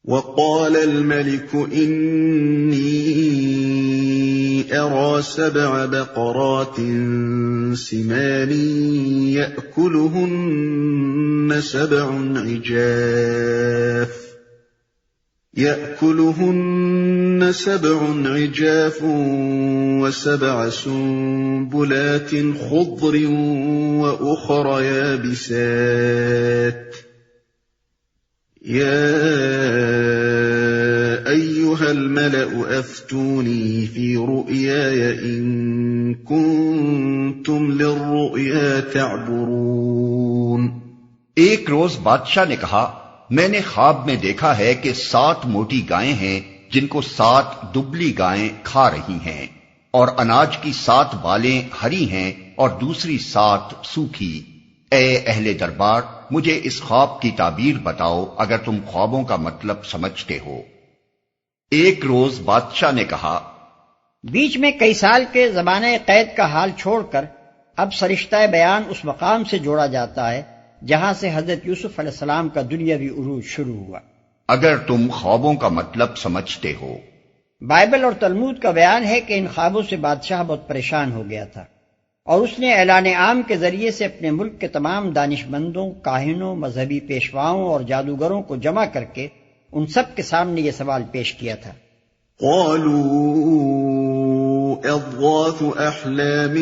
وقال الملك إني أرى 7 بقرات سمان يأكلهن سبع عجاف و7 سنبلات خضر وأخر يابسات يا أيها الملأ أفتوني في رؤياي إن كنتم للرؤيا تعبرون۔ ایک روز بادشاہ نے کہا، میں نے خواب میں دیکھا ہے کہ 7 موٹی گائیں ہیں جن کو 7 دبلی گائیں کھا رہی ہیں، اور اناج کی 7 بالیں ہری ہیں اور دوسری 7 سوکھی۔ اے اہل دربار، مجھے اس خواب کی تعبیر بتاؤ اگر تم خوابوں کا مطلب سمجھتے ہو۔ ایک روز بادشاہ نے کہا، بیچ میں کئی سال کے زمانہ قید کا حال چھوڑ کر اب سرشتہ بیان اس مقام سے جوڑا جاتا ہے جہاں سے حضرت یوسف علیہ السلام کا دنیاوی عروج شروع ہوا۔ اگر تم خوابوں کا مطلب سمجھتے ہو۔ بائبل اور تلمود کا بیان ہے کہ ان خوابوں سے بادشاہ بہت پریشان ہو گیا تھا، اور اس نے اعلان عام کے ذریعے سے اپنے ملک کے تمام دانش مندوں، کاہنوں، مذہبی پیشواؤں اور جادوگروں کو جمع کر کے ان سب کے سامنے یہ سوال پیش کیا تھا۔ قالوا اضغاث احلام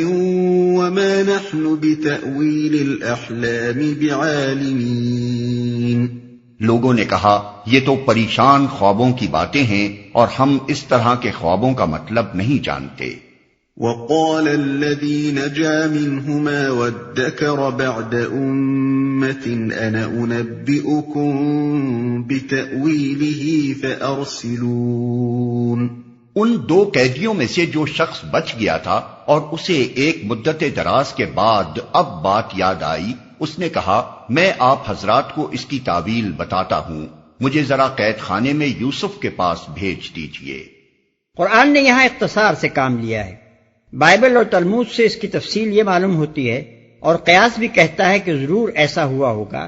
وما نحن بتأویل الاحلام بعالمین۔ لوگوں نے کہا، یہ تو پریشان خوابوں کی باتیں ہیں اور ہم اس طرح کے خوابوں کا مطلب نہیں جانتے۔ وقال الذي نجا منهما وادكر بعد أمة أنا أنبئكم بتأويله فأرسلون۔ ان 2 قیدیوں میں سے جو شخص بچ گیا تھا اور اسے ایک مدت دراز کے بعد اب بات یاد آئی، اس نے کہا، میں آپ حضرات کو اس کی تعویل بتاتا ہوں، مجھے ذرا قید خانے میں یوسف کے پاس بھیج دیجئے۔ قرآن نے یہاں اختصار سے کام لیا ہے۔ بائبل اور تلمود سے اس کی تفصیل یہ معلوم ہوتی ہے، اور قیاس بھی کہتا ہے کہ ضرور ایسا ہوا ہوگا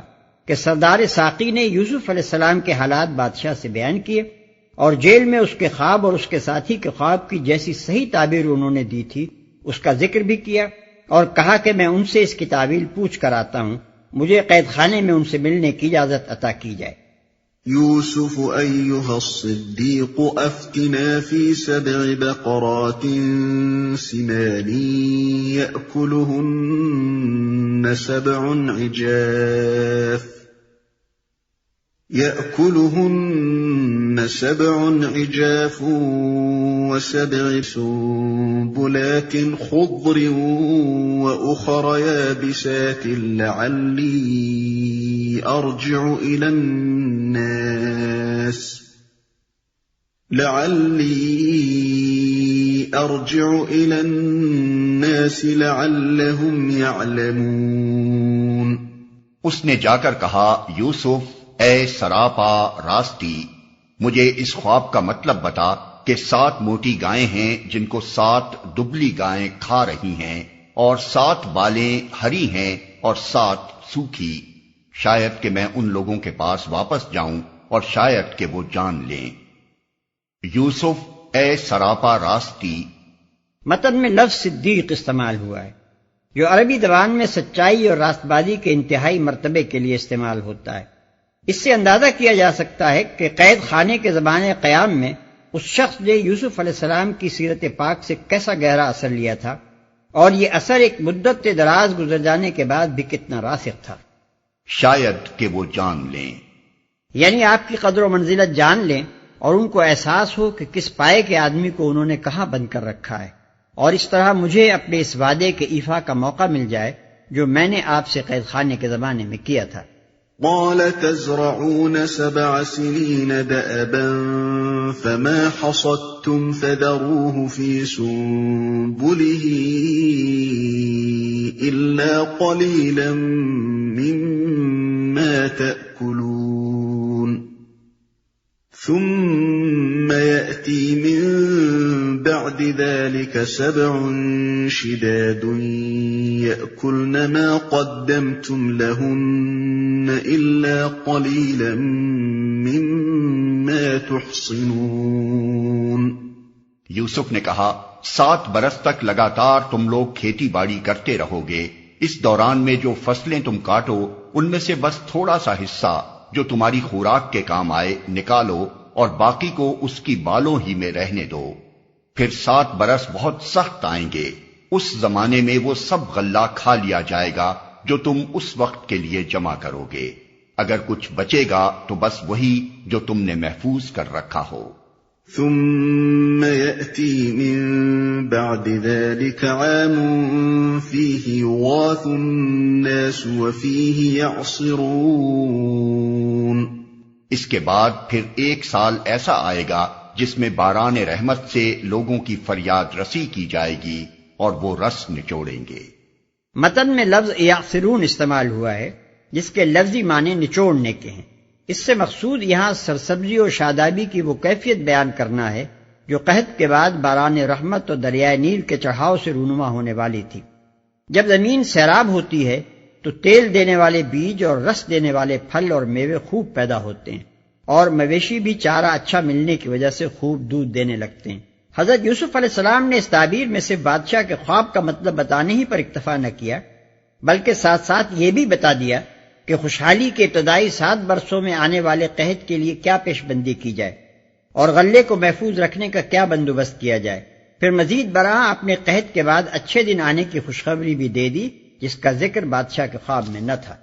کہ سردار ساقی نے یوسف علیہ السلام کے حالات بادشاہ سے بیان کیے، اور جیل میں اس کے خواب اور اس کے ساتھی کے خواب کی جیسی صحیح تعبیر انہوں نے دی تھی اس کا ذکر بھی کیا، اور کہا کہ میں ان سے اس کی تعویل پوچھ کر آتا ہوں، مجھے قید خانے میں ان سے ملنے کی اجازت عطا کی جائے۔ يوسف أيها الصديق أفتنا في 7 بقرات سمان يأكلهن 7 عجاف و7 سنبلات خضر وأخر يابسات لعلي أرجع إلى الناس لعلهم يعلمون۔ اس نے جا کر کہا، یوسف، اے سراپا راستی، مجھے اس خواب کا مطلب بتا کہ 7 موٹی گائیں ہیں جن کو 7 دبلی گائیں کھا رہی ہیں، اور 7 بالیں ہری ہیں اور 7 سوکھی، شاید کہ میں ان لوگوں کے پاس واپس جاؤں اور شاید کہ وہ جان لیں۔ یوسف، اے سراپا راستی۔ متن میں لفظ صدیق استعمال ہوا ہے، جو عربی زبان میں سچائی اور راست بازی کے انتہائی مرتبے کے لیے استعمال ہوتا ہے۔ اس سے اندازہ کیا جا سکتا ہے کہ قید خانے کے زمانے قیام میں اس شخص نے یوسف علیہ السلام کی سیرت پاک سے کیسا گہرا اثر لیا تھا، اور یہ اثر ایک مدت دراز گزر جانے کے بعد بھی کتنا راسخ تھا۔ شاید کہ وہ جان لیں، یعنی آپ کی قدر و منزلت جان لیں اور ان کو احساس ہو کہ کس پائے کے آدمی کو انہوں نے کہاں بند کر رکھا ہے، اور اس طرح مجھے اپنے اس وعدے کے ایفا کا موقع مل جائے جو میں نے آپ سے قید خانے کے زمانے میں کیا تھا۔ قال تزرعون 7 سنين دأبا فما حصدتم فذروه في سنبله إلا قليلا مما تأكلون ثم يأتي من بعد ذلك 7 شداد يأكلن ما قدمتم لهن إلا قليلا مما تحصنون. یوسف نے کہا 7 برس تک لگاتار تم لوگ کھیتی باڑی کرتے رہو گے. اس دوران میں جو فصلیں تم کاٹو ان میں سے بس تھوڑا سا حصہ جو تمہاری خوراک کے کام آئے نکالو اور باقی کو اس کی بالوں ہی میں رہنے دو. پھر 7 برس بہت سخت آئیں گے. اس زمانے میں وہ سب غلہ کھا لیا جائے گا جو تم اس وقت کے لیے جمع کرو گے. اگر کچھ بچے گا تو بس وہی جو تم نے محفوظ کر رکھا ہو. ثم يأتي من بعد ذلك عام فيه يغاث الناس وفيه يعصرون. اس کے بعد پھر 1 سال ایسا آئے گا جس میں باران رحمت سے لوگوں کی فریاد رسی کی جائے گی اور وہ رس نچوڑیں گے. متن میں لفظ یعصرون استعمال ہوا ہے جس کے لفظی معنی نچوڑنے کے ہیں. اس سے مقصود یہاں سرسبزی اور شادابی کی وہ کیفیت بیان کرنا ہے جو قحط کے بعد باران رحمت اور دریائے نیل کے چڑھاؤ سے رونما ہونے والی تھی. جب زمین سیراب ہوتی ہے تو تیل دینے والے بیج اور رس دینے والے پھل اور میوے خوب پیدا ہوتے ہیں اور مویشی بھی چارہ اچھا ملنے کی وجہ سے خوب دودھ دینے لگتے ہیں. حضرت یوسف علیہ السلام نے اس تعبیر میں سے بادشاہ کے خواب کا مطلب بتانے ہی پر اکتفا نہ کیا بلکہ ساتھ ساتھ یہ بھی بتا دیا کہ خوشحالی کے ابتدائی 7 برسوں میں آنے والے قحط کے لیے کیا پیش بندی کی جائے اور غلے کو محفوظ رکھنے کا کیا بندوبست کیا جائے. پھر مزید برآں اپنے قحط کے بعد اچھے دن آنے کی خوشخبری بھی دے دی جس کا ذکر بادشاہ کے خواب میں نہ تھا.